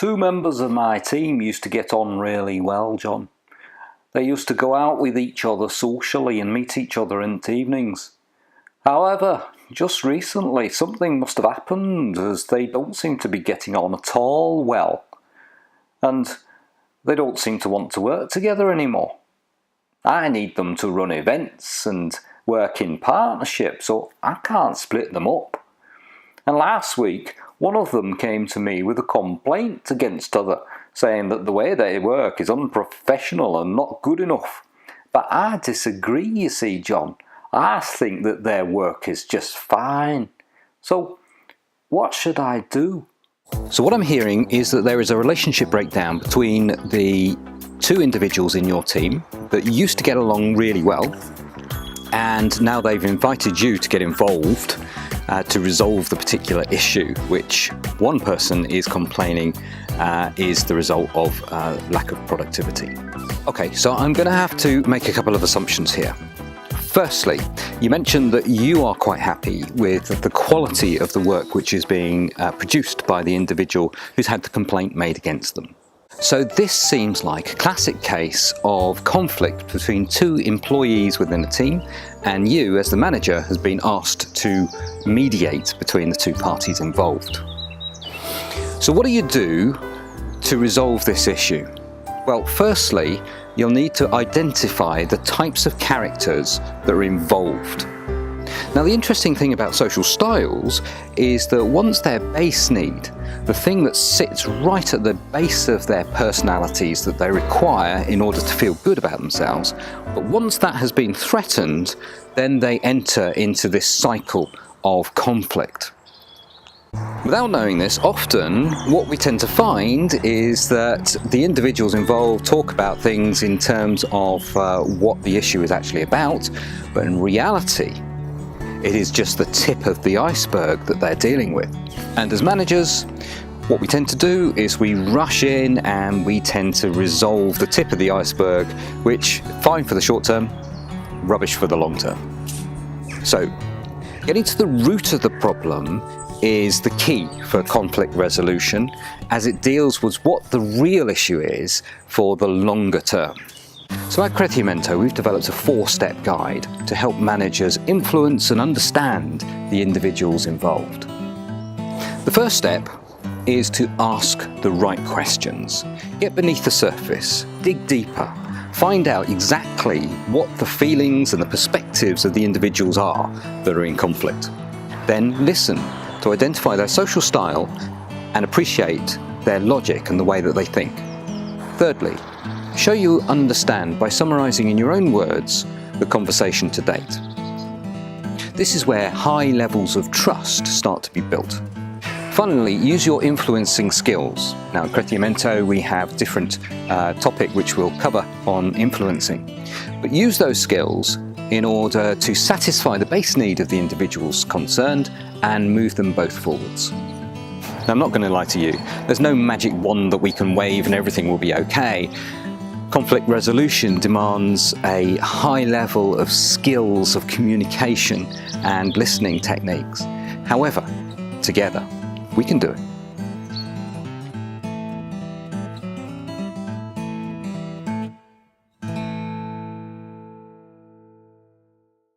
Two members of my team used to get on really well, John. They used to go out with each other socially and meet each other in the evenings. However, just recently something must have happened, as they don't seem to be getting on at all well. And they don't seem to want to work together anymore. I need them to run events and work in partnership, so I can't split them up. And last week, one of them came to me with a complaint against other, saying that the way they work is unprofessional and not good enough. But I disagree, you see, John. I think that their work is just fine. So, what should I do? So what I'm hearing is that there is a relationship breakdown between the two individuals in your team that used to get along really well, and now they've invited you to get involved to resolve the particular issue, which one person is complaining is the result of lack of productivity. Okay, so I'm going to have to make a couple of assumptions here. Firstly, you mentioned that you are quite happy with the quality of the work which is being produced by the individual who's had the complaint made against them. So this seems like a classic case of conflict between two employees within a team, and you, as the manager, has been asked to mediate between the two parties involved. So what do you do to resolve this issue? Well, firstly, you'll need to identify the types of characters that are involved. Now, the interesting thing about social styles is that once their base need, the thing that sits right at the base of their personalities that they require in order to feel good about themselves, but once that has been threatened, then they enter into this cycle of conflict. Without knowing this, often what we tend to find is that the individuals involved talk about things in terms of what the issue is actually about, but in reality, it is just the tip of the iceberg that they're dealing with. And as managers, what we tend to do is we rush in and we tend to resolve the tip of the iceberg, which, fine for the short term, rubbish for the long term. So, getting to the root of the problem is the key for conflict resolution, as it deals with what the real issue is for the longer term. So at Clinic2, we've developed a 4-step guide to help managers influence and understand the individuals involved. The first step is to ask the right questions. Get beneath the surface, dig deeper, find out exactly what the feelings and the perspectives of the individuals are that are in conflict. Then listen to identify their social style and appreciate their logic and the way that they think. Thirdly, show you understand by summarising in your own words the conversation to date. This is where high levels of trust start to be built. Finally, use your influencing skills. Now at Clinic2 we have different topics which we'll cover on influencing, but use those skills in order to satisfy the base need of the individuals concerned and move them both forwards. Now, I'm not going to lie to you, there's no magic wand that we can wave and everything will be okay. Conflict resolution demands a high level of skills of communication and listening techniques. However, together, we can do it.